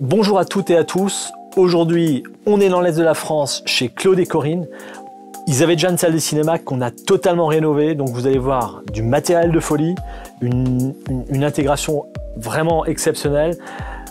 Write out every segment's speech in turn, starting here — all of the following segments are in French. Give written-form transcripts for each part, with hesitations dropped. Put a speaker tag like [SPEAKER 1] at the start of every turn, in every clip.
[SPEAKER 1] Bonjour à toutes et à tous. Aujourd'hui, on est dans l'Est de la France chez Claude et Corinne. Ils avaient déjà une salle de cinéma qu'on a totalement rénovée, donc vous allez voir du matériel de folie, une intégration vraiment exceptionnelle.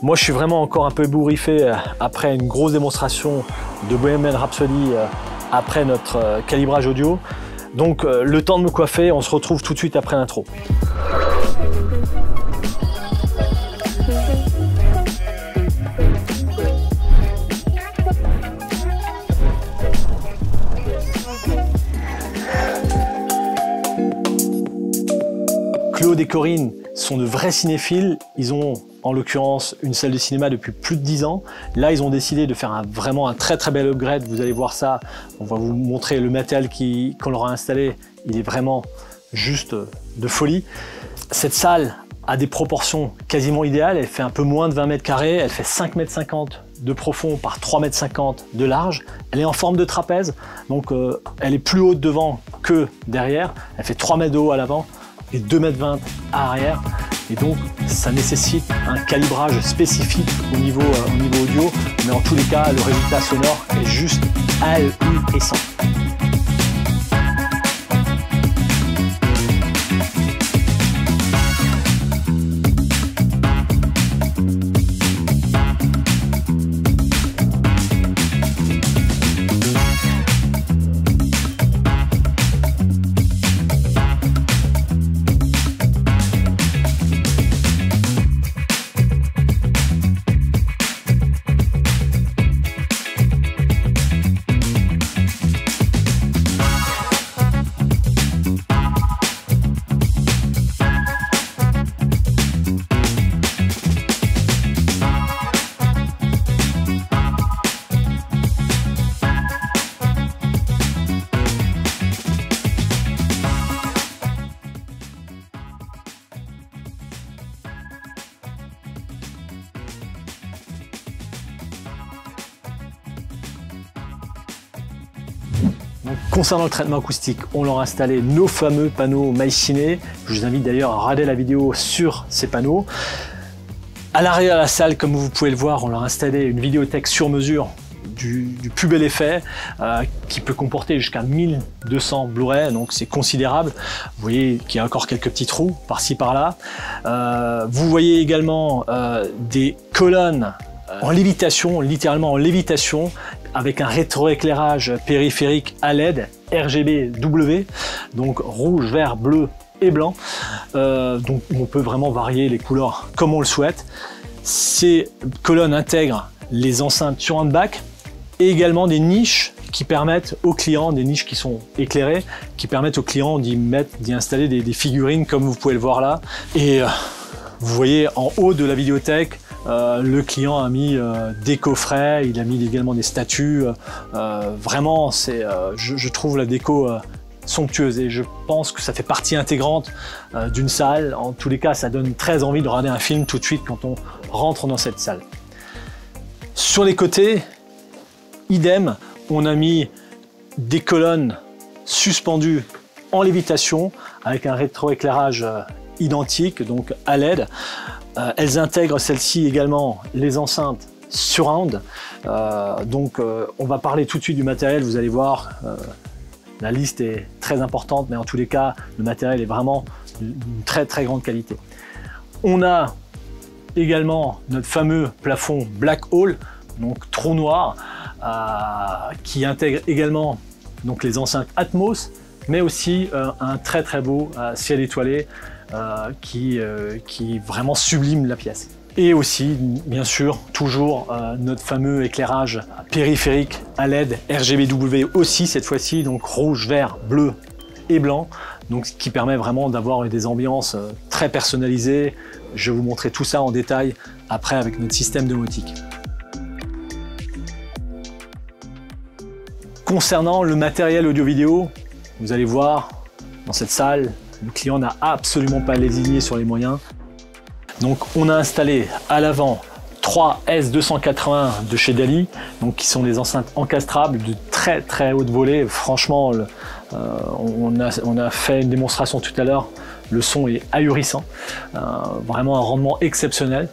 [SPEAKER 1] Moi, je suis vraiment encore un peu ébouriffé après une grosse démonstration de Bohemian Rhapsody après notre calibrage audio. Donc, le temps de me coiffer, on se retrouve tout de suite après l'intro. Claude et Corinne sont de vrais cinéphiles. Ils ont en l'occurrence une salle de cinéma depuis plus de 10 ans. Là, ils ont décidé de faire vraiment un très bel upgrade. Vous allez voir ça. On va vous montrer le matériel qu'on leur a installé. Il est vraiment juste de folie. Cette salle a des proportions quasiment idéales. Elle fait un peu moins de 20 mètres carrés. Elle fait 5,50 mètres de profond par 3,50 mètres de large. Elle est en forme de trapèze. Donc, elle est plus haute devant que derrière. Elle fait 3 mètres de haut à l'avant et 2,20 mètres à arrière. Et donc, ça nécessite un calibrage spécifique au niveau audio. Mais en tous les cas, le résultat sonore est juste ahurissant. Donc, concernant le traitement acoustique, on leur a installé nos fameux panneaux MyCiné. Je vous invite d'ailleurs à regarder la vidéo sur ces panneaux. À l'arrière de la salle, comme vous pouvez le voir, on leur a installé une vidéothèque sur mesure du plus bel effet qui peut comporter jusqu'à 1200 Blu-ray, donc c'est considérable. Vous voyez qu'il y a encore quelques petits trous par-ci par-là. Vous voyez également des colonnes en lévitation, littéralement en lévitation, avec un rétroéclairage périphérique à LED RGB-W, donc rouge, vert, bleu et blanc. Donc on peut vraiment varier les couleurs comme on le souhaite. Ces colonnes intègrent les enceintes sur handback et également des niches qui permettent aux clients, des niches qui sont éclairées, qui permettent aux clients d'y installer des figurines comme vous pouvez le voir là. Et vous voyez en haut de la vidéothèque, le client a mis des coffrets, il a mis également des statues. Vraiment, je trouve la déco somptueuse et je pense que ça fait partie intégrante d'une salle. En tous les cas, ça donne très envie de regarder un film tout de suite quand on rentre dans cette salle. Sur les côtés, idem, on a mis des colonnes suspendues en lévitation avec un rétroéclairage identique, donc à LED. Elles intègrent celles-ci également les enceintes surround. Donc on va parler tout de suite du matériel, vous allez voir, la liste est très importante, mais en tous les cas, le matériel est vraiment d'une très grande qualité. On a également notre fameux plafond Black Hole, donc trou noir, qui intègre également donc, les enceintes Atmos, mais aussi un très beau ciel étoilé qui vraiment sublime la pièce. Et aussi, bien sûr, toujours notre fameux éclairage périphérique à LED RGB-W aussi cette fois-ci, donc rouge, vert, bleu et blanc, donc ce qui permet vraiment d'avoir des ambiances très personnalisées. Je vais vous montrer tout ça en détail après avec notre système domotique. Concernant le matériel audio-vidéo, vous allez voir dans cette salle, le client n'a absolument pas lésiné sur les moyens. Donc on a installé à l'avant 3 S280 de chez Dali, donc qui sont des enceintes encastrables de très haute volée. Franchement, on a fait une démonstration tout à l'heure, le son est ahurissant, vraiment un rendement exceptionnel.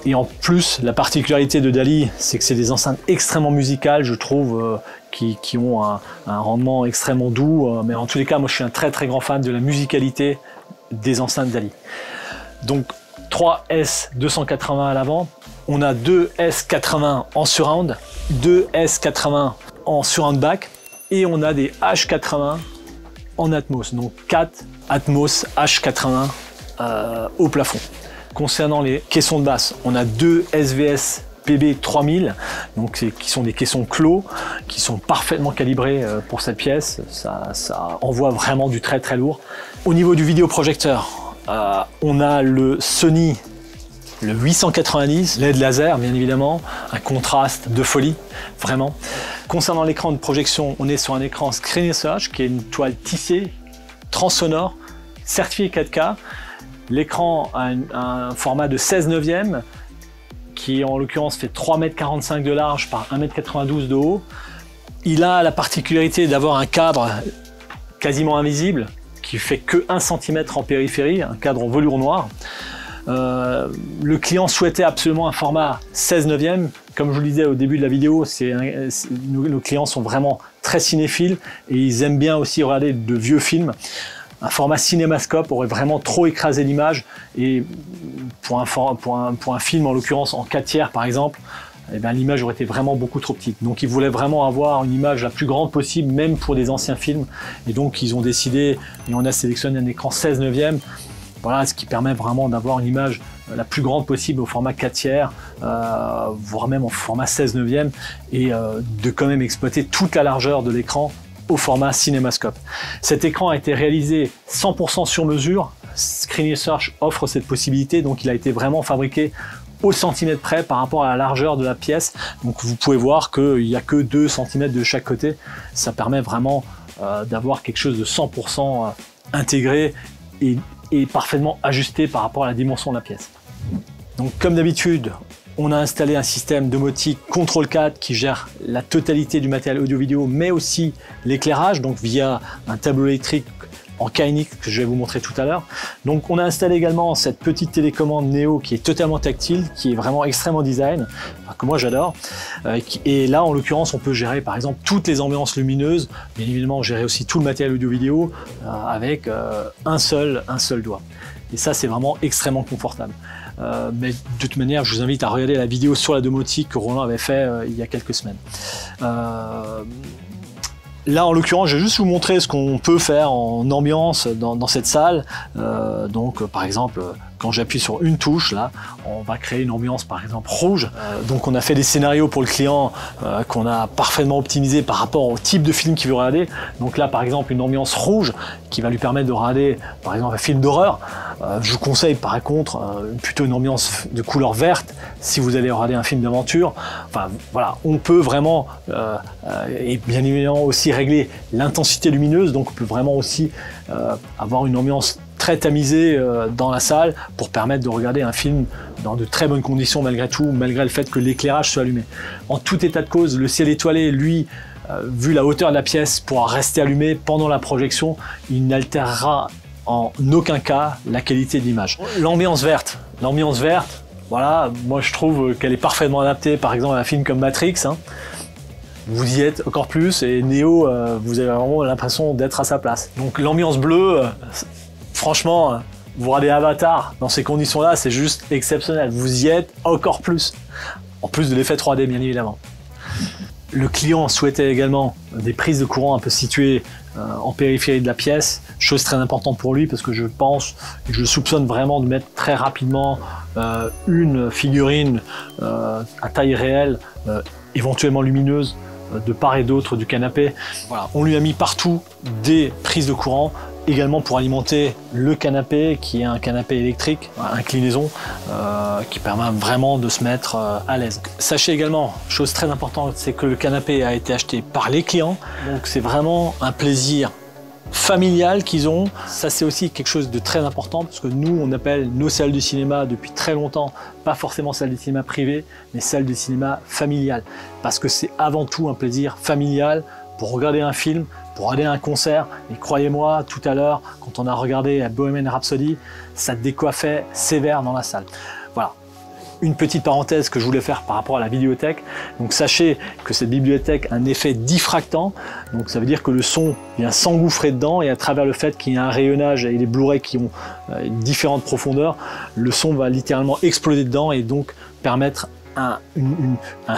[SPEAKER 1] Et en plus, la particularité de Dali, c'est que c'est des enceintes extrêmement musicales, je trouve, qui ont un rendement extrêmement doux. Mais en tous les cas, moi je suis un très très grand fan de la musicalité des enceintes Dali. Donc 3 S280 à l'avant, on a 2 S80 en surround, 2 S80 en surround back, et on a des H80 en Atmos, donc 4 Atmos H80 au plafond. Concernant les caissons de basse, on a 2 SVS PB 3000, donc qui sont des caissons clos, qui sont parfaitement calibrés pour cette pièce. Ça envoie vraiment du très très lourd. Au niveau du vidéoprojecteur, on a le Sony, le 890, LED laser bien évidemment, un contraste de folie, vraiment. Concernant l'écran de projection, on est sur un écran Screen Search qui est une toile tissée, transsonore, certifié 4K. L'écran a un format de 16/9 qui en l'occurrence fait 3,45 m de large par 1,92 m de haut. Il a la particularité d'avoir un cadre quasiment invisible qui fait que 1 cm en périphérie, un cadre en velours noir. Le client souhaitait absolument un format 16/9. Comme je vous le disais au début de la vidéo, nos clients sont vraiment très cinéphiles et ils aiment bien aussi regarder de vieux films. Un format cinémascope aurait vraiment trop écrasé l'image, et pour un film en l'occurrence en 4/3 par exemple, eh bien, l'image aurait été vraiment beaucoup trop petite. Donc ils voulaient vraiment avoir une image la plus grande possible, même pour des anciens films, et donc ils ont décidé, et on a sélectionné un écran 16/9. Voilà, ce qui permet vraiment d'avoir une image la plus grande possible au format 4/3, voire même en format 16/9, et de quand même exploiter toute la largeur de l'écran au format cinémascope. Cet écran a été réalisé 100% sur mesure. Screen Search offre cette possibilité, donc il a été vraiment fabriqué au centimètre près par rapport à la largeur de la pièce. Donc vous pouvez voir qu'il n'y a que 2 cm de chaque côté. Ça permet vraiment d'avoir quelque chose de 100% intégré et parfaitement ajusté par rapport à la dimension de la pièce. Donc comme d'habitude, on a installé un système domotique Control 4 qui gère la totalité du matériel audio-vidéo, mais aussi l'éclairage, donc via un tableau électrique en KNX que je vais vous montrer tout à l'heure. Donc on a installé également cette petite télécommande Neo qui est totalement tactile, qui est vraiment extrêmement design, que moi j'adore. Et là en l'occurrence on peut gérer par exemple toutes les ambiances lumineuses, bien évidemment gérer aussi tout le matériel audio-vidéo avec un seul doigt. Et ça c'est vraiment extrêmement confortable. Mais de toute manière, je vous invite à regarder la vidéo sur la domotique que Roland avait fait il y a quelques semaines. Là, en l'occurrence, je vais juste vous montrer ce qu'on peut faire en ambiance dans cette salle. Donc, par exemple, quand j'appuie sur une touche, là, on va créer une ambiance, par exemple, rouge. Donc, on a fait des scénarios pour le client qu'on a parfaitement optimisé par rapport au type de film qu'il veut regarder. Donc là, par exemple, une ambiance rouge qui va lui permettre de regarder, par exemple, un film d'horreur. Je vous conseille, par contre, plutôt une ambiance de couleur verte si vous allez regarder un film d'aventure. Enfin, voilà, on peut vraiment, et bien évidemment aussi régler l'intensité lumineuse. Donc, on peut vraiment aussi avoir une ambiance très tamisée dans la salle pour permettre de regarder un film dans de très bonnes conditions malgré tout, malgré le fait que l'éclairage soit allumé. En tout état de cause, le ciel étoilé, lui, vu la hauteur de la pièce, pourra rester allumé pendant la projection. Il n'altérera en aucun cas la qualité de l'image. L'ambiance verte, voilà, moi je trouve qu'elle est parfaitement adaptée par exemple à un film comme Matrix. Vous y êtes encore plus, et Neo, vous avez vraiment l'impression d'être à sa place. Donc l'ambiance bleue, franchement, vous regardez Avatar dans ces conditions-là, c'est juste exceptionnel. Vous y êtes encore plus, en plus de l'effet 3D bien évidemment. Le client souhaitait également des prises de courant un peu situées en périphérie de la pièce, chose très importante pour lui parce que je pense, je soupçonne vraiment de mettre très rapidement une figurine à taille réelle, éventuellement lumineuse, de part et d'autre du canapé. Voilà, on lui a mis partout des prises de courant, également pour alimenter le canapé qui est un canapé électrique, inclinaison, qui permet vraiment de se mettre à l'aise. Sachez également, chose très importante, c'est que le canapé a été acheté par les clients, donc c'est vraiment un plaisir familial qu'ils ont. Ça c'est aussi quelque chose de très important parce que nous on appelle nos salles de cinéma depuis très longtemps pas forcément salles de cinéma privées mais salles de cinéma familiales parce que c'est avant tout un plaisir familial pour regarder un film, pour regarder un concert. Et croyez-moi, tout à l'heure quand on a regardé Bohemian Rhapsody, ça décoiffait sévère dans la salle. Voilà. Une petite parenthèse que je voulais faire par rapport à la vidéothèque. Donc sachez que cette bibliothèque a un effet diffractant. Donc ça veut dire que le son vient s'engouffrer dedans et à travers le fait qu'il y a un rayonnage et des Blu-ray qui ont différentes profondeurs, le son va littéralement exploser dedans et donc permettre un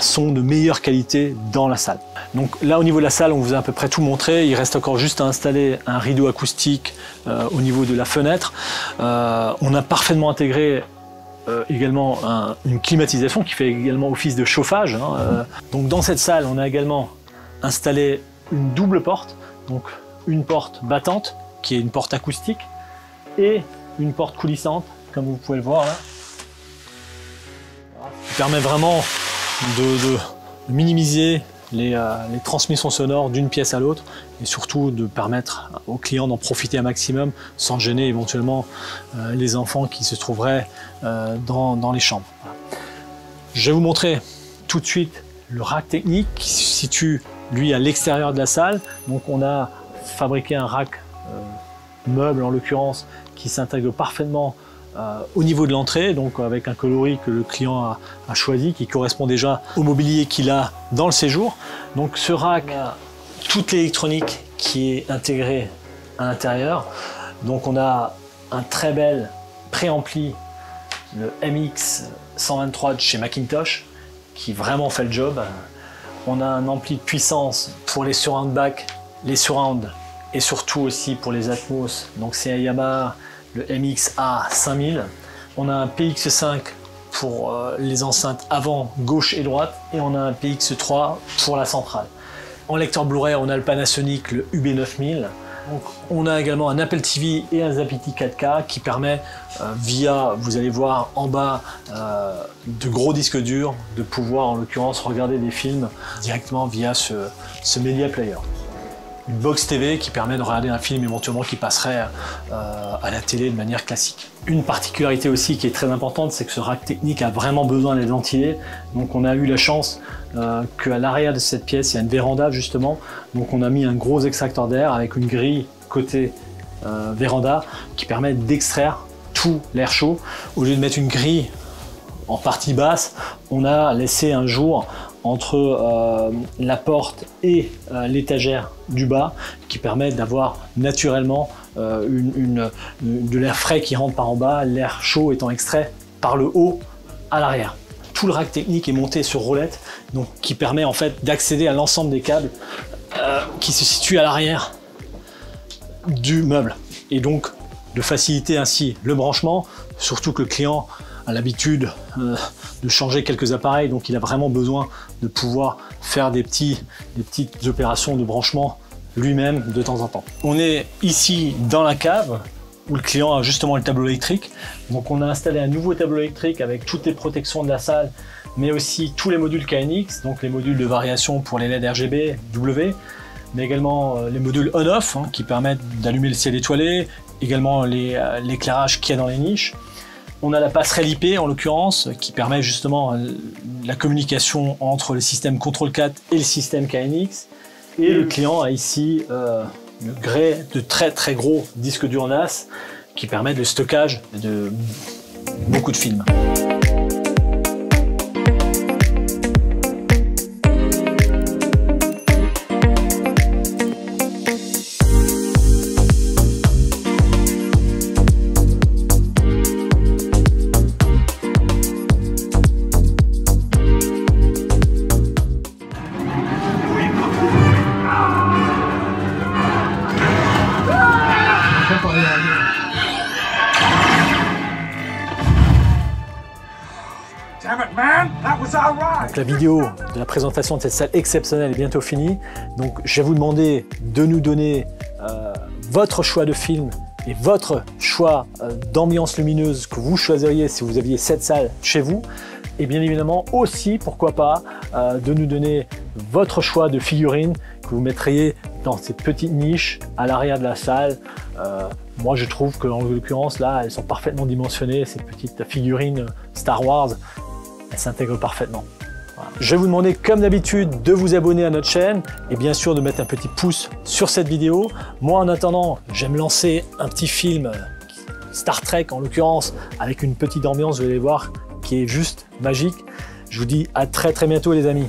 [SPEAKER 1] son de meilleure qualité dans la salle. Donc là au niveau de la salle on vous a à peu près tout montré, il reste encore juste à installer un rideau acoustique au niveau de la fenêtre. On a parfaitement intégré également une climatisation qui fait également office de chauffage. Donc dans cette salle on a également installé une double porte, donc une porte battante qui est une porte acoustique et une porte coulissante comme vous pouvez le voir là, qui permet vraiment de minimiser les transmissions sonores d'une pièce à l'autre et surtout de permettre aux clients d'en profiter un maximum sans gêner éventuellement les enfants qui se trouveraient dans les chambres. Voilà. Je vais vous montrer tout de suite le rack technique qui se situe lui à l'extérieur de la salle. Donc on a fabriqué un rack meuble en l'occurrence qui s'intègre parfaitement au niveau de l'entrée, donc avec un coloris que le client a choisi, qui correspond déjà au mobilier qu'il a dans le séjour. Donc ce rack a toute l'électronique qui est intégrée à l'intérieur. Donc on a un très bel préampli, le MX123 de chez Macintosh, qui vraiment fait le job. On a un ampli de puissance pour les surround back, les surround et surtout aussi pour les Atmos. Donc c'est un Yamaha, le MX-A5000. On a un PX5 pour les enceintes avant, gauche et droite, et on a un PX3 pour la centrale. En lecteur Blu-ray, on a le Panasonic, le UB9000. Donc, on a également un Apple TV et un Zapiti 4K qui permet, via, vous allez voir en bas, de gros disques durs, de pouvoir en l'occurrence regarder des films directement via ce Media Player. Une box TV qui permet de regarder un film éventuellement qui passerait à la télé de manière classique. Une particularité aussi qui est très importante, c'est que ce rack technique a vraiment besoin d'être ventilé. Donc on a eu la chance qu'à l'arrière de cette pièce, il y a une véranda justement. Donc on a mis un gros extracteur d'air avec une grille côté véranda qui permet d'extraire tout l'air chaud. Au lieu de mettre une grille en partie basse, on a laissé un jour entre la porte et l'étagère du bas qui permet d'avoir naturellement de l'air frais qui rentre par en bas, l'air chaud étant extrait par le haut à l'arrière. Tout le rack technique est monté sur roulette, donc qui permet en fait d'accéder à l'ensemble des câbles qui se situent à l'arrière du meuble et donc de faciliter ainsi le branchement, surtout que le client a l'habitude de changer quelques appareils, donc il a vraiment besoin de pouvoir faire des petites opérations de branchement lui-même de temps en temps. On est ici dans la cave où le client a justement le tableau électrique. Donc on a installé un nouveau tableau électrique avec toutes les protections de la salle, mais aussi tous les modules KNX, donc les modules de variation pour les LED RGB, W, mais également les modules on-off qui permettent d'allumer le ciel étoilé, également l'éclairage qu'il y a dans les niches. On a la passerelle IP en l'occurrence qui permet justement la communication entre le système Control 4 et le système KNX. Et le client a ici le grès de très gros disques durs NAS qui permettent le stockage de beaucoup de films. Donc la vidéo de la présentation de cette salle exceptionnelle est bientôt finie. Donc je vais vous demander de nous donner votre choix de film et votre choix d'ambiance lumineuse que vous choisiriez si vous aviez cette salle chez vous. Et bien évidemment aussi, pourquoi pas, de nous donner votre choix de figurines que vous mettriez dans cette petite niche à l'arrière de la salle. Moi je trouve que en l'occurrence là, elles sont parfaitement dimensionnées, ces petites figurines Star Wars. Elle s'intègre parfaitement. Voilà. Je vais vous demander comme d'habitude de vous abonner à notre chaîne et bien sûr de mettre un petit pouce sur cette vidéo. Moi en attendant, j'aime lancer un petit film Star Trek en l'occurrence avec une petite ambiance, vous allez voir, qui est juste magique. Je vous dis à très bientôt les amis.